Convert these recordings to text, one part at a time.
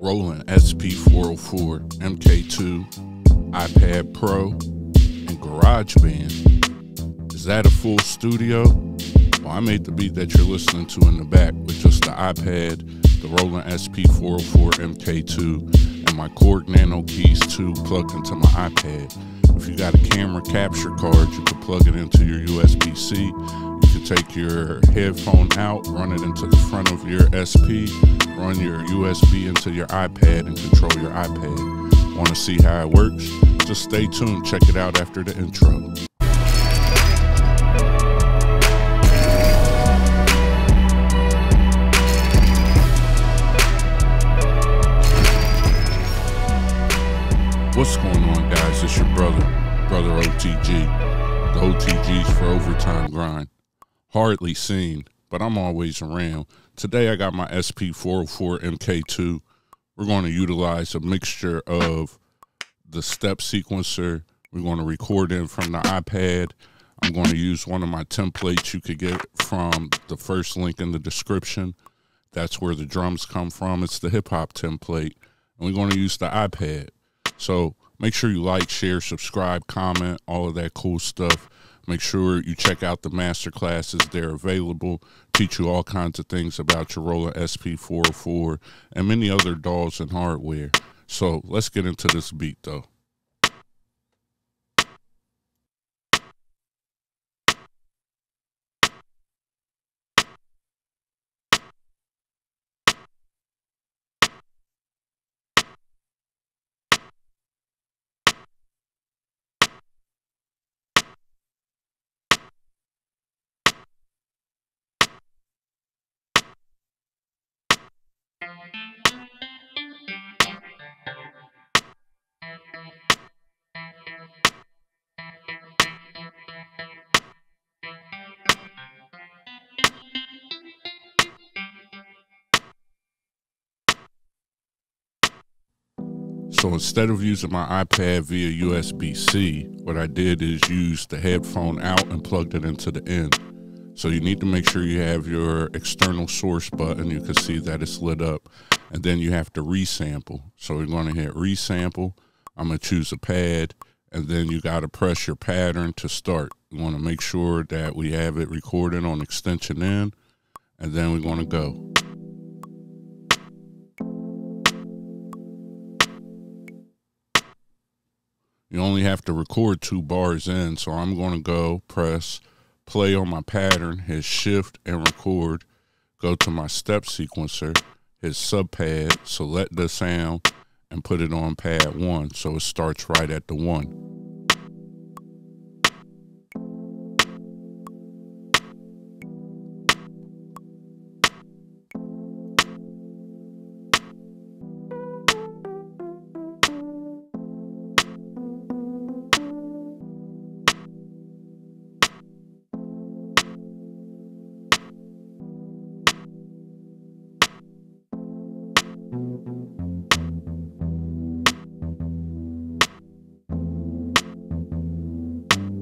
Roland SP-404, MK2, iPad Pro, and Garageband. Is that a full studio? Well, I made the beat that you're listening to in the back with just the iPad, the Roland SP-404 MK2, and my Korg Nano Keys 2 plugged into my iPad. If you got a camera capture card, you can plug it into your USB-C. You can take your headphone out, run it into the front of your SP, run your USB into your iPad, and control your iPad. Want to see how it works? Just stay tuned. Check it out after the intro. What's going on, guys? It's your brother OTG. The OTG's for Overtime Grind. Hardly seen, but I'm always around. Today I got my SP-404 MK2. We're going to utilize a mixture of the step sequencer. We're going to record in from the iPad. I'm going to use one of my templates you could get from the first link in the description. That's where the drums come from. It's the hip-hop template. And we're going to use the iPad. So make sure you like, share, subscribe, comment, all of that cool stuff. Make sure you check out the master classes. They're available. Teach you all kinds of things about your Roland SP-404 and many other DAWs and hardware. So let's get into this beat, though. So instead of using my iPad via USB-C, what I did is use the headphone out and plugged it into the end. So you need to make sure you have your external source button. You can see that it's lit up. And then you have to resample. So we're going to hit resample. I'm going to choose a pad. And then you got to press your pattern to start. We want to make sure that we have it recorded on extension in. And then we're going to go. You only have to record 2 bars in, so I'm going to go press play on my pattern, hit shift and record, go to my step sequencer, hit sub pad, select the sound, and put it on pad 1, so it starts right at the 1.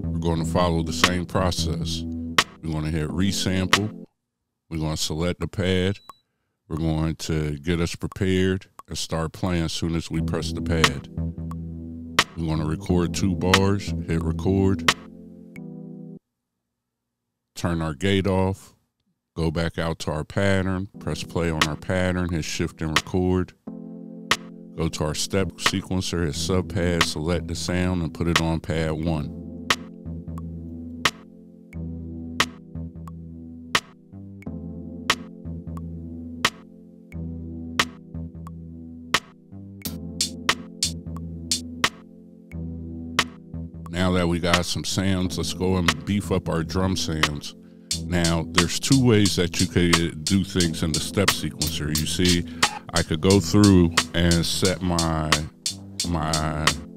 We're going to follow the same process. We're going to hit resample. We're going to select the pad. We're going to get us prepared and start playing as soon as we press the pad. We're going to record 2 bars, hit record, turn our gate off, go back out to our pattern, press play on our pattern, hit shift and record, go to our step sequencer, hit sub pad, select the sound, and put it on pad 1. Now that we got some sounds, let's go and beef up our drum sounds. Now, there's 2 ways that you could do things in the step sequencer. You see, I could go through and set my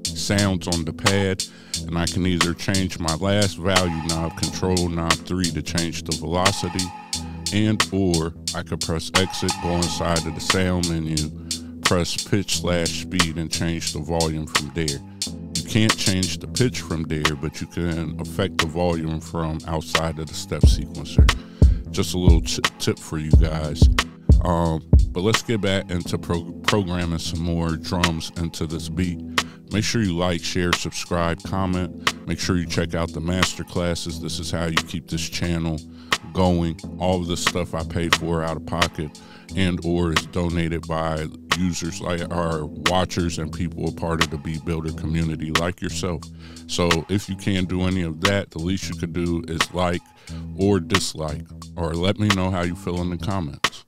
sounds on the pad, and I can either change my last value knob, control knob 3, to change the velocity, and or I could press exit, go inside of the sound menu, press pitch/speed, and change the volume from there. You can't change the pitch from there, but you can affect the volume from outside of the step sequencer. Just a little tip for you guys. But let's get back into programming some more drums into this beat. Make sure you like, share, subscribe, comment. Make sure you check out the master classes. This is how you keep this channel going. All of this stuff I pay for out of pocket and or is donated by users like our watchers and people a part of the beat builder community like yourself. So if you can't do any of that, the least you could do is like or dislike, or let me know how you feel in the comments.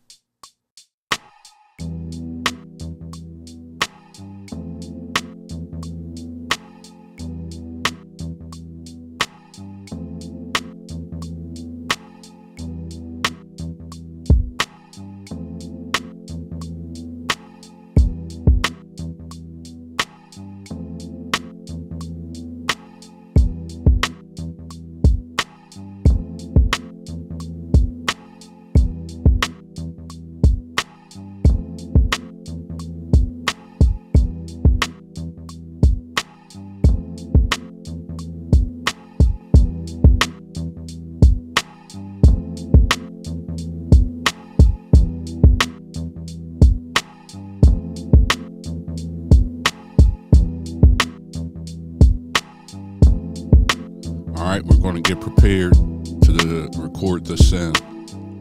Alright, we're going to get prepared to record this in.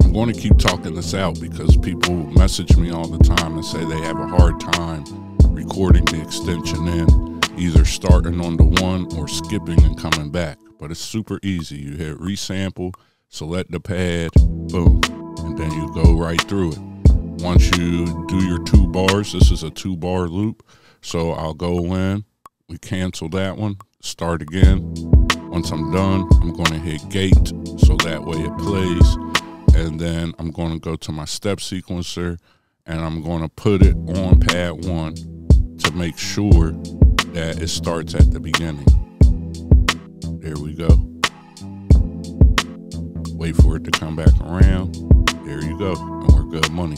I'm going to keep talking this out because people message me all the time and say they have a hard time recording the extension in, either starting on the one or skipping and coming back. But it's super easy. You hit resample, select the pad, boom, and then you go right through it. Once you do your 2 bars, this is a 2-bar loop, so I'll go in, we cancel that one, start again. Once I'm done, I'm going to hit gate so that way it plays, and then I'm going to go to my step sequencer and I'm going to put it on pad 1 to make sure that it starts at the beginning. There we go. Wait for it to come back around. There you go, and we're good money.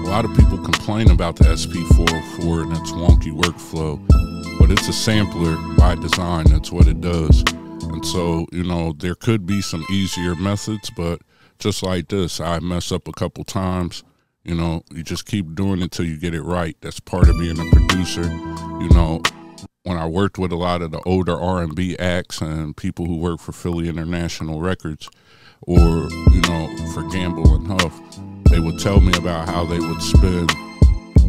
A lot of people complain about the SP-404 and its wonky workflow, but it's a sampler by design. That's what it does. And so, you know, there could be some easier methods, but just like this, I mess up a couple times. You know, you just keep doing it till you get it right. That's part of being a producer. You know, when I worked with a lot of the older R&B acts and people who work for Philly International Records, or, you know, for Gamble and Huff, they would tell me about how they would spend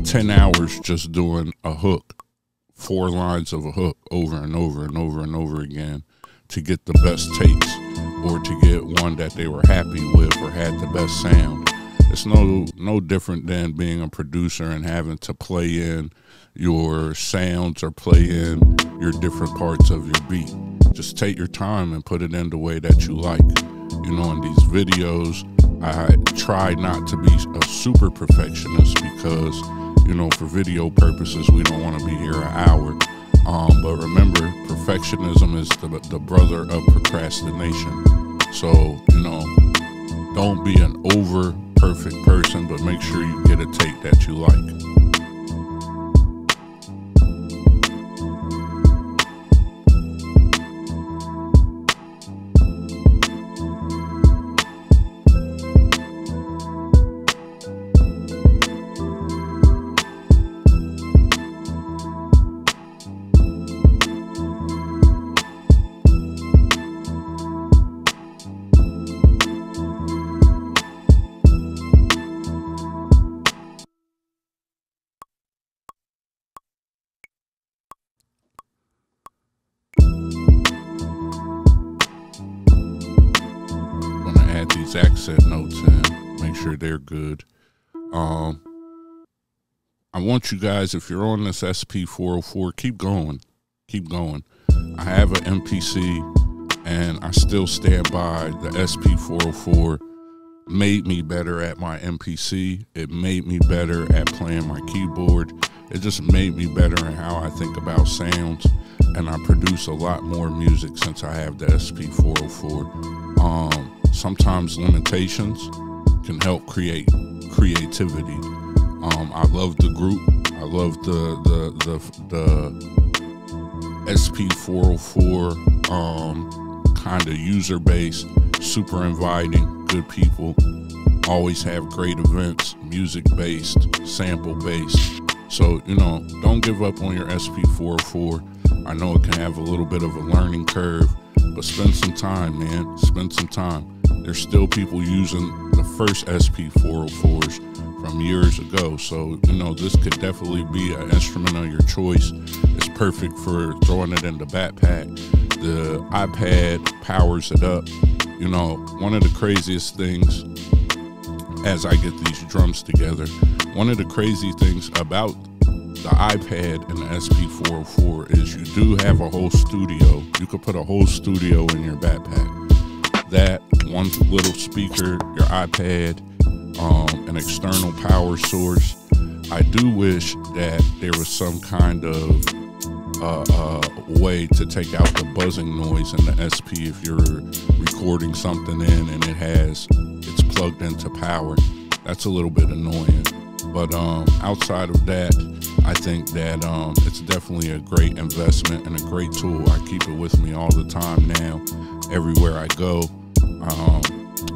10 hours just doing a hook, 4 lines of a hook over and over and over and over again to get the best takes, or to get one that they were happy with or had the best sound. It's no different than being a producer and having to play in your sounds or play in your different parts of your beat. Just take your time and put it in the way that you like. You know, in these videos, I try not to be a super perfectionist because, you know, for video purposes, we don't want to be here an hour. But remember, perfectionism is the brother of procrastination. So, you know, don't be an over perfect person, but make sure you get a take that you like. These accent notes in, make sure they're good. I want you guys, if you're on this SP-404, keep going. Keep going. I have an MPC, and I still stand by the SP-404 made me better at my MPC. It made me better at playing my keyboard. It just made me better in how I think about sounds, and I produce a lot more music since I have the SP-404. Sometimes limitations can help create creativity. I love the group. I love the SP-404 kind of user base, super inviting, good people, always have great events, music based, sample based. So, you know, don't give up on your SP-404. I know it can have a little bit of a learning curve, but spend some time, man. Spend some time. There's still people using the first SP-404s from years ago. So, you know, this could definitely be an instrument of your choice. It's perfect for throwing it in the backpack. The iPad powers it up. You know, one of the craziest things as I get these drums together, one of the crazy things about the iPad and the SP-404 is you do have a whole studio. You could put a whole studio in your backpack. That, one little speaker, your iPad, an external power source. I do wish that there was some kind of way to take out the buzzing noise in the SP if you're recording something in and it's plugged into power. That's a little bit annoying. But outside of that, I think that it's definitely a great investment and a great tool. I keep it with me all the time now, everywhere I go.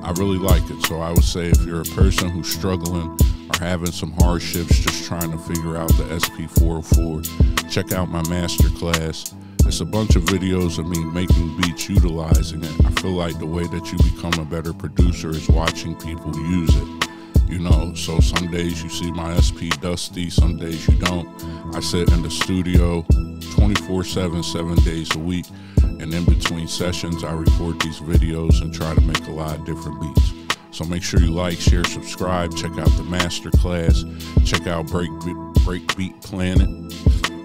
I really like it. So I would say if you're a person who's struggling or having some hardships, just trying to figure out the SP-404, check out my masterclass. It's a bunch of videos of me making beats utilizing it. I feel like the way that you become a better producer is watching people use it. You know, so some days you see my SP dusty, some days you don't. I sit in the studio 24/7, 7 days a week, and in between sessions I record these videos and try to make a lot of different beats. So make sure you like, share, subscribe, check out the masterclass, check out Breakbeat Planet.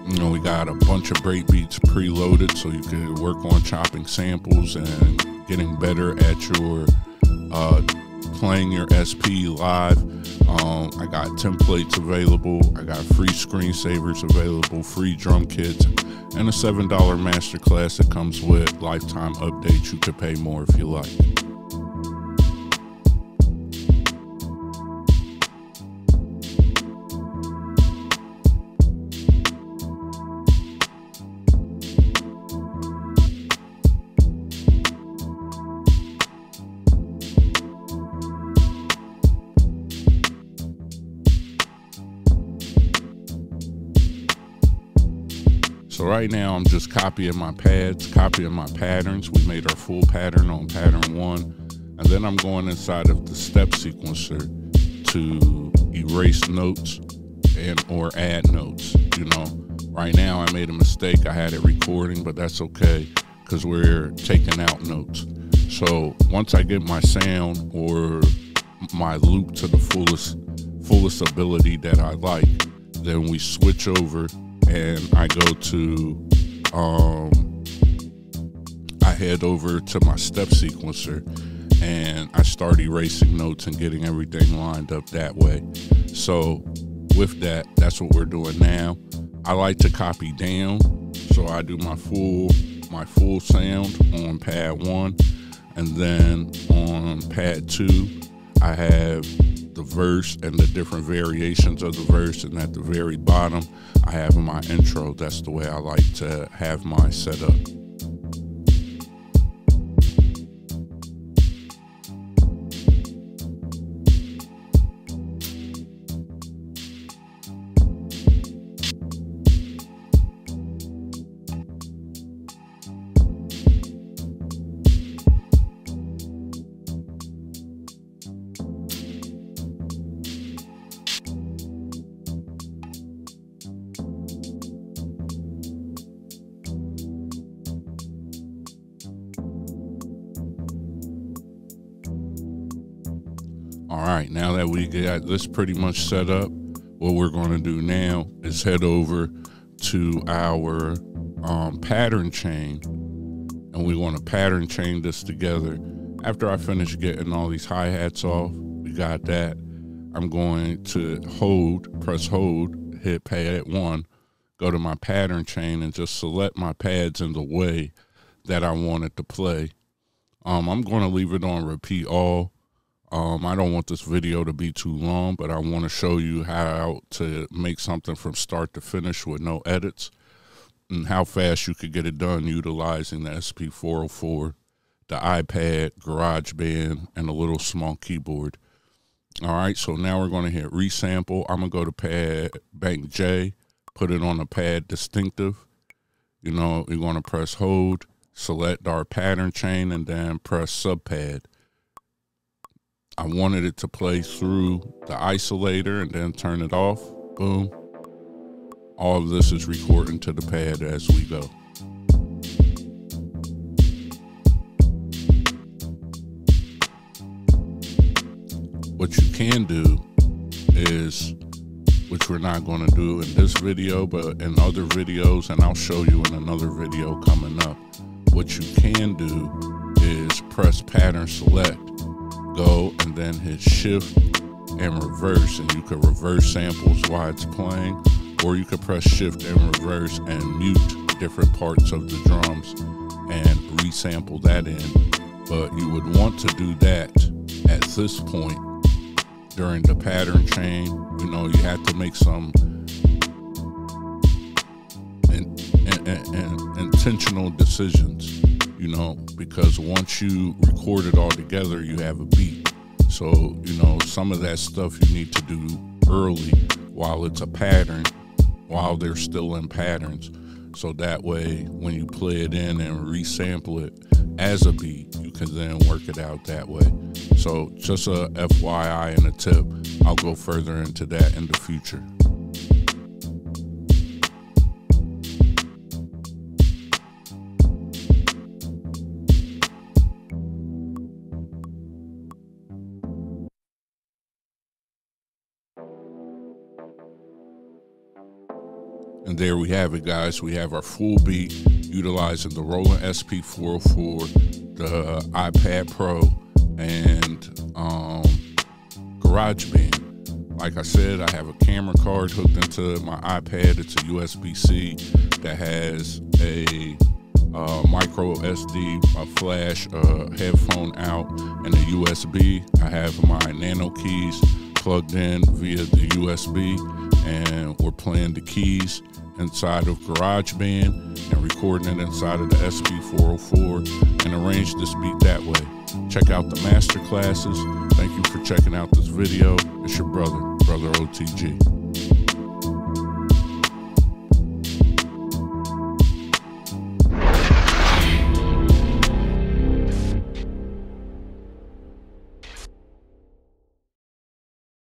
You know, we got a bunch of breakbeats preloaded so you can work on chopping samples and getting better at your playing your SP live. I got templates available. I got free screensavers available, free drum kits, and a $7 masterclass that comes with lifetime updates. You could pay more if you like. So right now I'm just copying my pads, copying my patterns. We made our full pattern on pattern 1. And then I'm going inside of the step sequencer to erase notes and or add notes. You know, right now I made a mistake. I had it recording, but that's okay because we're taking out notes. So once I get my sound or my loop to the fullest ability that I like, then we switch over and I go to, I head over to my step sequencer and I start erasing notes and getting everything lined up that way. So with that, that's what we're doing now. I like to copy down, so I do my full sound on pad 1, and then on pad 2, I have the verse and the different variations of the verse, and at the very bottom I have my intro. That's the way I like to have my setup. All right, now that we got this pretty much set up, what we're going to do now is head over to our pattern chain, and we want to pattern chain this together. After I finish getting all these hi-hats off, we got that. I'm going to press hold, hit pad 1, go to my pattern chain, and just select my pads in the way that I want it to play. I'm going to leave it on repeat all. I don't want this video to be too long, but I want to show you how to make something from start to finish with no edits, and how fast you could get it done utilizing the SP-404, the iPad, Garageband, and a little small keyboard. All right, so now we're going to hit resample. I'm going to go to pad bank J, put it on a pad distinctive. You know, we're going to press hold, select our pattern chain, and then press subpad. I wanted it to play through the isolator and then turn it off. Boom. All of this is recording to the pad as we go. What you can do is, which we're not going to do in this video, but in other videos, and I'll show you in another video coming up, what you can do is press pattern select, go, and then hit shift and reverse, and you can reverse samples while it's playing, or you could press shift and reverse and mute different parts of the drums and resample that in. But you would want to do that at this point during the pattern chain. You know, you have to make some intentional decisions, you know, because once you record it all together, you have a beat. So, you know, some of that stuff you need to do early while it's a pattern, while they're still in patterns. So that way, when you play it in and resample it as a beat, you can then work it out that way. So just a FYI and a tip. I'll go further into that in the future. And there we have it, guys. We have our full beat utilizing the Roland SP-404, the iPad Pro, and Garageband. Like I said, I have a camera card hooked into my iPad. It's a USB-C that has a micro SD, a flash, a headphone out, and a USB. I have my nano keys plugged in via the USB, and we're playing the keys inside of Garageband and recording it inside of the SP-404 and arrange this beat that way. Check out the master classes. Thank you for checking out this video. It's your brother OTG.